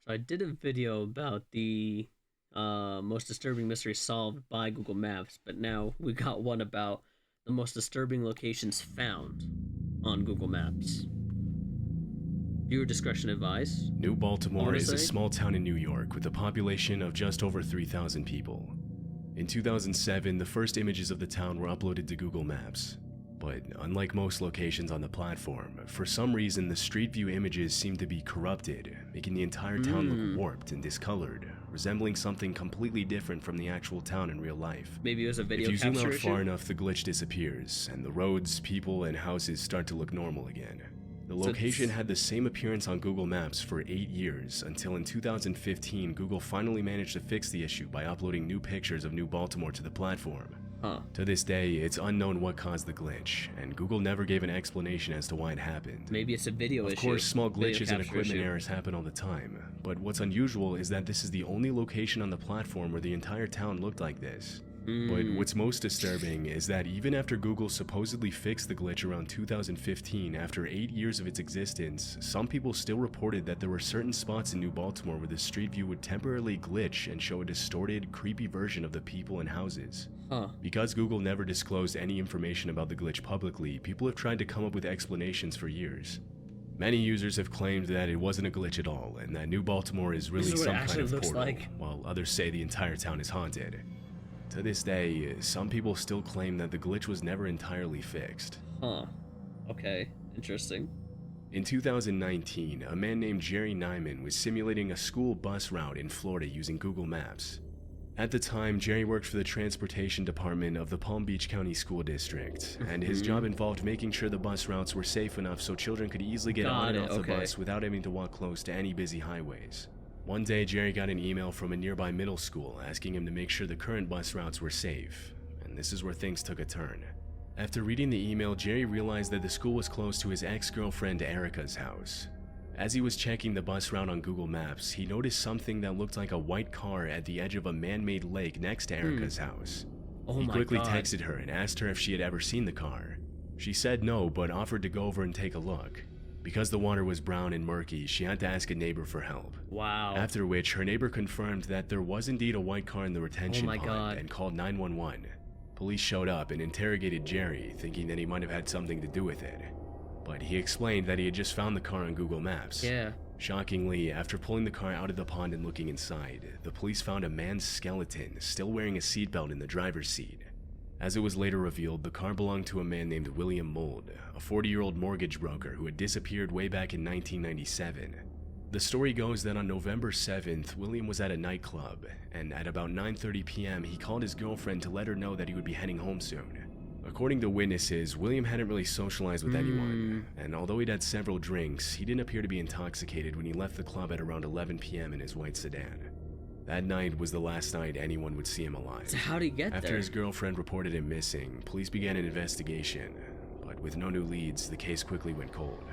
So I did a video about the most disturbing mystery solved by Google Maps, but now we got one about the most disturbing locations found on Google Maps. Viewer discretion advised. New I Baltimore want to is a say, small town in New York with a population of just over 3,000 people. In 2007, the first images of the town were uploaded to Google Maps. But unlike most locations on the platform, for some reason the Street View images seem to be corrupted, making the entire town look warped and discolored, resembling something completely different from the actual town in real life. maybe it was a video If you zoom capture out issue. far enough, the glitch disappears, and the roads, people, and houses start to look normal again. The So location it's- had the same appearance on Google Maps for 8 years, until in 2015, Google finally managed to fix the issue by uploading new pictures of New Baltimore to the platform. Huh. To this day, it's unknown what caused the glitch, and Google never gave an explanation as to why it happened. Maybe it's a video issue. Of course, small video glitches and capture equipment issue. errors happen all the time, but what's unusual is that this is the only location on the platform where the entire town looked like this. But what's most disturbing is that even after Google supposedly fixed the glitch around 2015, after 8 years of its existence, some people still reported that there were certain spots in New Baltimore where the Street View would temporarily glitch and show a distorted, creepy version of the people and houses. Huh. Because Google never disclosed any information about the glitch publicly, people have tried to come up with explanations for years. Many users have claimed that it wasn't a glitch at all, and that New Baltimore is really is what it some kind actually of looks portal, like. while others say the entire town is haunted. To this day, some people still claim that the glitch was never entirely fixed. Huh. Okay. Interesting. In 2019, a man named Jerry Nyman was simulating a school bus route in Florida using Google Maps. At the time, Jerry worked for the transportation department of the Palm Beach County School District, and his job involved making sure the bus routes were safe enough so children could easily get on and off the bus without having to walk close to any busy highways. One day, Jerry got an email from a nearby middle school asking him to make sure the current bus routes were safe, and this is where things took a turn. After reading the email, Jerry realized that the school was close to his ex-girlfriend Erica's house. As he was checking the bus route on Google Maps, he noticed something that looked like a white car at the edge of a man-made lake next to Erica's house. Oh He my quickly god. texted her and asked her if she had ever seen the car. She said no, but offered to go over and take a look. Because the water was brown and murky, she had to ask a neighbor for help. Wow. After which, her neighbor confirmed that there was indeed a white car in the retention my pond God. and called 911. Police showed up and interrogated Jerry, thinking that he might have had something to do with it. But he explained that he had just found the car on Google Maps. Yeah. Shockingly, after pulling the car out of the pond and looking inside, the police found a man's skeleton still wearing a seatbelt in the driver's seat. As it was later revealed, the car belonged to a man named William Mould, a 40-year-old mortgage broker who had disappeared way back in 1997. The story goes that on November 7th, William was at a nightclub, and at about 9:30 p.m. he called his girlfriend to let her know that he would be heading home soon. According to witnesses, William hadn't really socialized with anyone, and although he'd had several drinks, he didn't appear to be intoxicated when he left the club at around 11 p.m. in his white sedan. That night was the last night anyone would see him alive. So how'd he get After there? his girlfriend reported him missing, police began an investigation, but with no new leads, the case quickly went cold.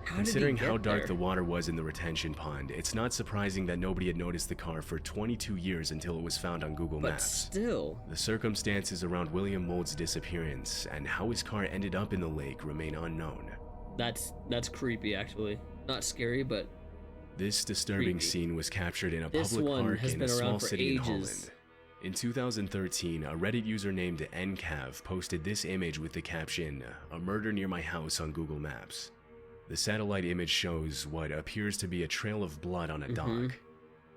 How did he Considering get how dark there? the water was in the retention pond, it's not surprising that nobody had noticed the car for 22 years until it was found on Google But Maps. still. The circumstances around William Mould's disappearance and how his car ended up in the lake remain unknown. That's creepy actually. Not scary, but This disturbing Creepy. scene was captured in a This public one park has in been a around small for city in ages. Holland. In 2013, a Reddit user named NCav posted this image with the caption, "A murder near my house" on Google Maps. The satellite image shows what appears to be a trail of blood on a dock.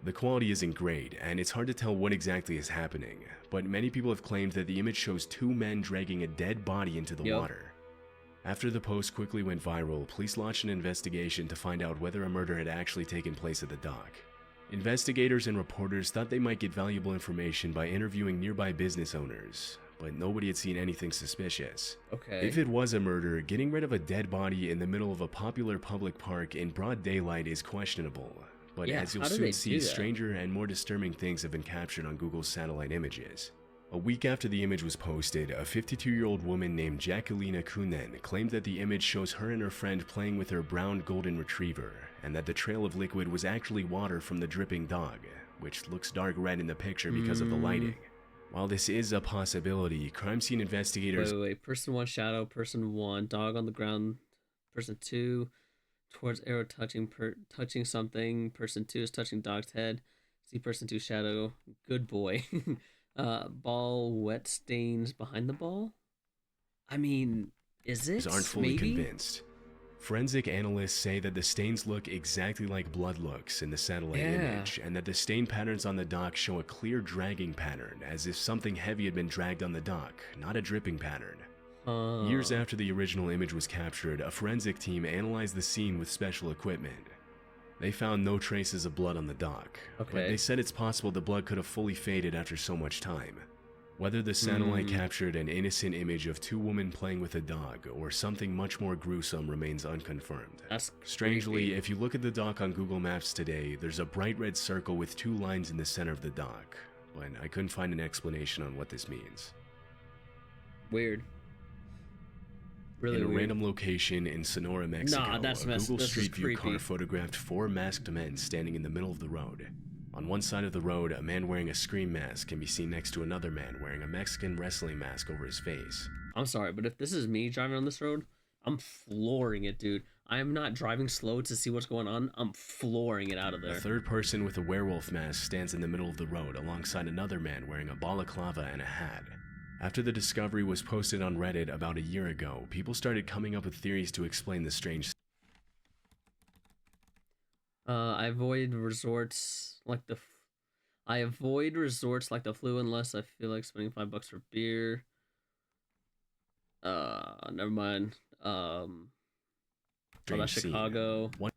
The quality isn't great, and it's hard to tell what exactly is happening, but many people have claimed that the image shows two men dragging a dead body into the Yep. water. After the post quickly went viral, police launched an investigation to find out whether a murder had actually taken place at the dock. Investigators and reporters thought they might get valuable information by interviewing nearby business owners, but nobody had seen anything suspicious. okay. If it was a murder, getting rid of a dead body in the middle of a popular public park in broad daylight is questionable. But Yeah, as you'll how do soon they see, do that? stranger and more disturbing things have been captured on Google's satellite images. A week after the image was posted, a 52-year-old woman named Jacqueline Kunen claimed that the image shows her and her friend playing with her brown golden retriever, and that the trail of liquid was actually water from the dripping dog, which looks dark red in the picture because of the lighting. While this is a possibility, crime scene investigators Wait. Person one shadow, person one dog on the ground, person two towards arrow touching something. Person 2 is touching dog's head. See person 2 shadow. Good boy. Ball wet stains behind the ball. I mean, is it? Aren't fully Maybe? convinced. Forensic analysts say that the stains look exactly like blood looks in the satellite image, and that the stain patterns on the dock show a clear dragging pattern, as if something heavy had been dragged on the dock, not a dripping pattern. Years after the original image was captured, a forensic team analyzed the scene with special equipment. They found no traces of blood on the dock, but they said it's possible the blood could have fully faded after so much time. Whether the satellite captured an innocent image of two women playing with a dog or something much more gruesome remains unconfirmed. That's Strangely, creepy. if you look at the dock on Google Maps today, there's a bright red circle with two lines in the center of the dock, but I couldn't find an explanation on what this means. Weird. Really in a weird. random location in Sonora, Mexico, Nah, that's a Google this is Street View car creepy. photographed four masked men standing in the middle of the road. On one side of the road, a man wearing a Scream mask can be seen next to another man wearing a Mexican wrestling mask over his face. I'm sorry, but if this is me driving on this road, I'm flooring it, dude. I am not driving slow to see what's going on. I'm flooring it out of A there. third person with a werewolf mask stands in the middle of the road alongside another man wearing a balaclava and a hat. After the discovery was posted on Reddit about a year ago, people started coming up with theories to explain the strange. I avoid resorts like the flu unless I feel like spending $5 for beer. Never mind. About Strange scene. Chicago. One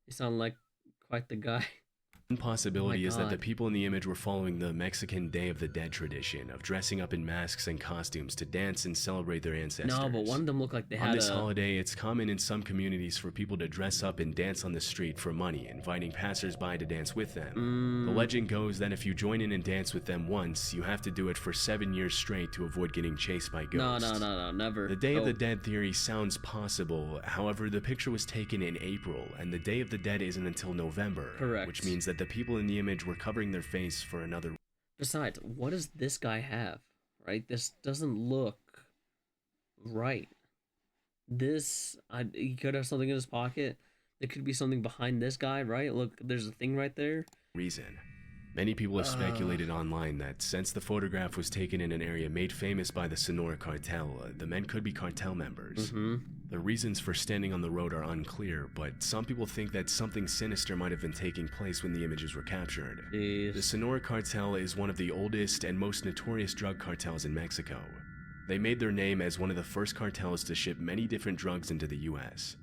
You sound like quite the guy. possibility is that the God. people in the image were following the Mexican Day of the Dead tradition of dressing up in masks and costumes to dance and celebrate their ancestors. No, but one of them looked like they On had this a. holiday, it's common in some communities for people to dress up and dance on the street for money, inviting passersby to dance with them. The legend goes that if you join in and dance with them once, you have to do it for 7 years straight to avoid getting chased by ghosts. No, never. The Day of the Nope. Dead theory sounds possible, however, the picture was taken in April, and the Day of the Dead isn't until November. Correct. Which means that the people in the image were covering their face for another. Besides, what does this guy have? Right? This doesn't look right. He could have something in his pocket. There could be something behind this guy, right? Look, there's a thing right there. reason. Many people have speculated online that since the photograph was taken in an area made famous by the Sonora cartel, the men could be cartel members. The reasons for standing on the road are unclear, but some people think that something sinister might have been taking place when the images were captured. The Jeez. Sonora cartel is one of the oldest and most notorious drug cartels in Mexico. They made their name as one of the first cartels to ship many different drugs into the US.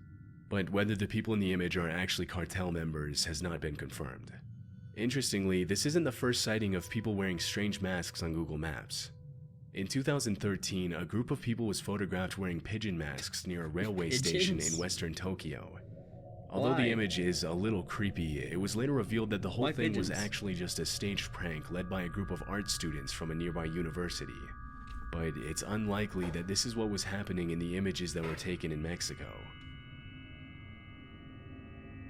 But whether the people in the image are actually cartel members has not been confirmed. Interestingly, this isn't the first sighting of people wearing strange masks on Google Maps. In 2013, a group of people was photographed wearing pigeon masks near a railway station Pigeons? in western Tokyo. Although Why? the image is a little creepy, it was later revealed that the whole Why thing was pigeons? actually just a staged prank led by a group of art students from a nearby university. But it's unlikely that this is what was happening in the images that were taken in Mexico.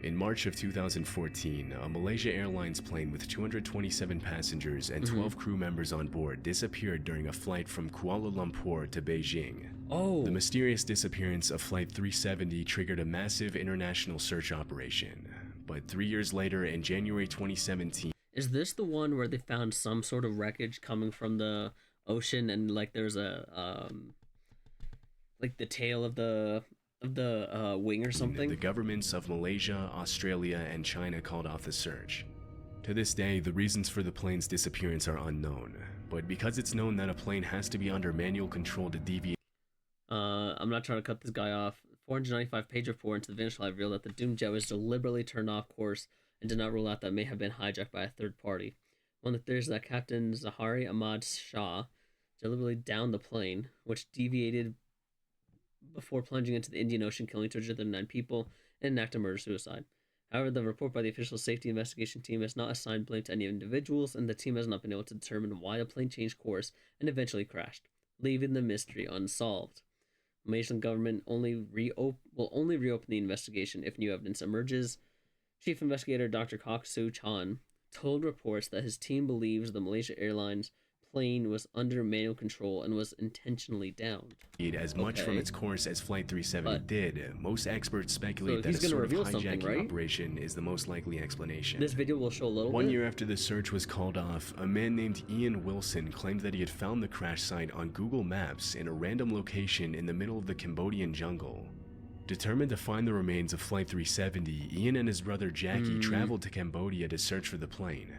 In March of 2014, a Malaysia Airlines plane with 227 passengers and 12 crew members on board disappeared during a flight from Kuala Lumpur to Beijing. Oh, The mysterious disappearance of Flight 370 triggered a massive international search operation. But 3 years later, in January 2017, is this the one where they found some sort of wreckage coming from the ocean and like there's a like the tail of the wing or something? the governments of Malaysia, Australia, and China called off the search. To this day, the reasons for the plane's disappearance are unknown, but because it's known that a plane has to be under manual control to deviate I'm not trying to cut this guy off. 495-page report into the Vinci Lab revealed that the doomed jet was deliberately turned off course and did not rule out that it may have been hijacked by a third party. One of the theories is that Captain Zahari Ahmad Shah deliberately downed the plane, which deviated before plunging into the Indian Ocean, killing 209 people in an act of murder-suicide. However, the report by the official safety investigation team has not assigned blame to any individuals, and the team has not been able to determine why the plane changed course and eventually crashed, leaving the mystery unsolved. The Malaysian government will only reopen the investigation if new evidence emerges. Chief investigator Dr. Kok Soo Chan told reports that his team believes the Malaysia Airlines plane was under manual control and was intentionally downed. As much from Okay. its course as Flight 370 But- did, most experts speculate So that he's a gonna sort of reveal something, hijacking right? operation is the most likely explanation. This video will show a little One bit. year after the search was called off, a man named Ian Wilson claimed that he had found the crash site on Google Maps in a random location in the middle of the Cambodian jungle. Determined to find the remains of Flight 370, Ian and his brother Jackie traveled to Cambodia to search for the plane.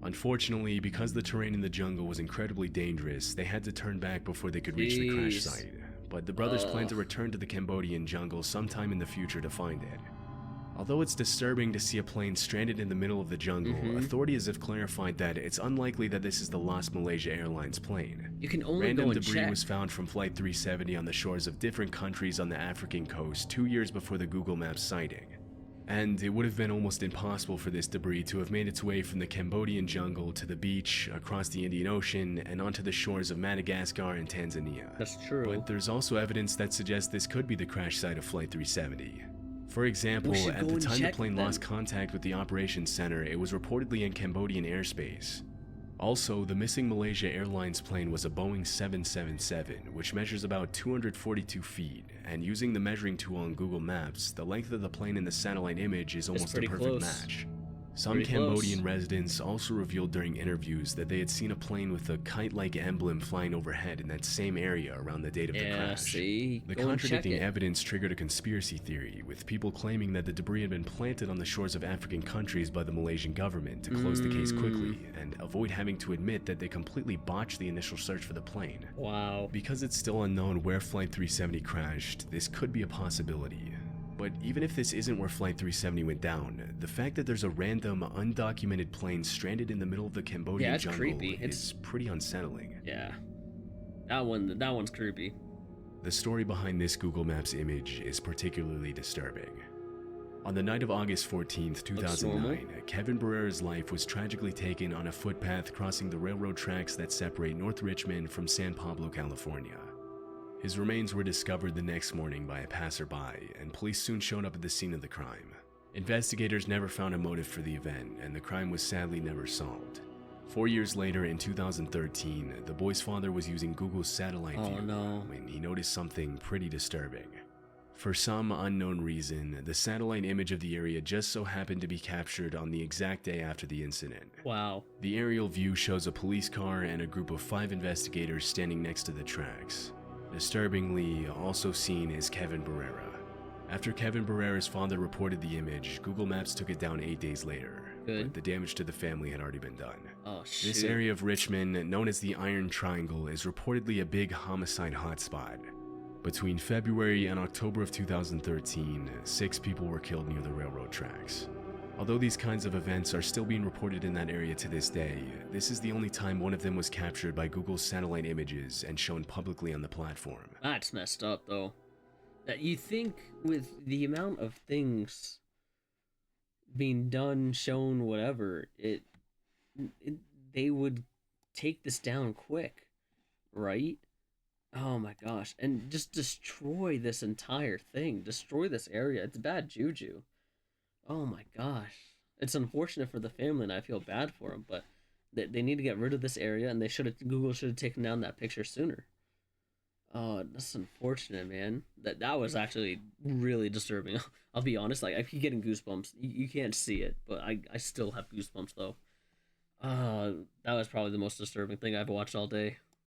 Unfortunately, because the terrain in the jungle was incredibly dangerous, they had to turn back before they could reach the crash Jeez. site. But the brothers plan to Ugh. return to the Cambodian jungle sometime in the future to find it. Although it's disturbing to see a plane stranded in the middle of the jungle, authorities have clarified that it's unlikely that this is the lost Malaysia Airlines plane. You can only Random go and debris check. was found from Flight 370 on the shores of different countries on the African coast 2 years before the Google Maps sighting. And it would have been almost impossible for this debris to have made its way from the Cambodian jungle to the beach, across the Indian Ocean, and onto the shores of Madagascar and Tanzania. That's true. But there's also evidence that suggests this could be the crash site of Flight 370. For example, We should at go the and time the check plane then. lost contact with the operations center, it was reportedly in Cambodian airspace. Also, the missing Malaysia Airlines plane was a Boeing 777, which measures about 242 feet, and using the measuring tool on Google Maps, the length of the plane in the satellite image is almost a pretty perfect close. match. Some Pretty close. Cambodian residents also revealed during interviews that they had seen a plane with a kite-like emblem flying overhead in that same area around the date of the Yeah, crash. see? The Go and check contradicting it. evidence triggered a conspiracy theory, with people claiming that the debris had been planted on the shores of African countries by the Malaysian government to close the case quickly and avoid having to admit that they completely botched the initial search for the plane. Wow. Because it's still unknown where Flight 370 crashed, this could be a possibility. But even if this isn't where Flight 370 went down, the fact that there's a random, undocumented plane stranded in the middle of the Cambodian it's jungle creepy. is pretty unsettling. Yeah. That one's creepy. The story behind this Google Maps image is particularly disturbing. On the night of August 14th, 2009, Kevin Barrera's life was tragically taken on a footpath crossing the railroad tracks that separate North Richmond from San Pablo, California. His remains were discovered the next morning by a passerby, and police soon showed up at the scene of the crime. Investigators never found a motive for the event, and the crime was sadly never solved. 4 years later, in 2013, the boy's father was using Google's satellite Oh, view no. when he noticed something pretty disturbing. For some unknown reason, the satellite image of the area just so happened to be captured on the exact day after the incident. Wow. The aerial view shows a police car and a group of 5 investigators standing next to the tracks. Disturbingly, also seen is Kevin Barrera. After Kevin Barrera's father reported the image, Google Maps took it down 8 days later. Good. But the damage to the family had already been done. Oh, shoot. This area of Richmond, known as the Iron Triangle, is reportedly a big homicide hotspot. Between February and October of 2013, 6 people were killed near the railroad tracks. Although these kinds of events are still being reported in that area to this day, this is the only time one of them was captured by Google's satellite images and shown publicly on the platform. That's messed up, though. That you think with the amount of things being done, shown, whatever, they would take this down quick, right? Oh my gosh. And just destroy this entire thing. Destroy this area. It's bad juju. Oh my gosh. It's unfortunate for the family and I feel bad for them, but they need to get rid of this area and Google should have taken down that picture sooner. Oh, that's unfortunate, man. That was actually really disturbing. I'll be honest, like I keep getting goosebumps. You can't see it, but I still have goosebumps though. That was probably the most disturbing thing I've watched all day.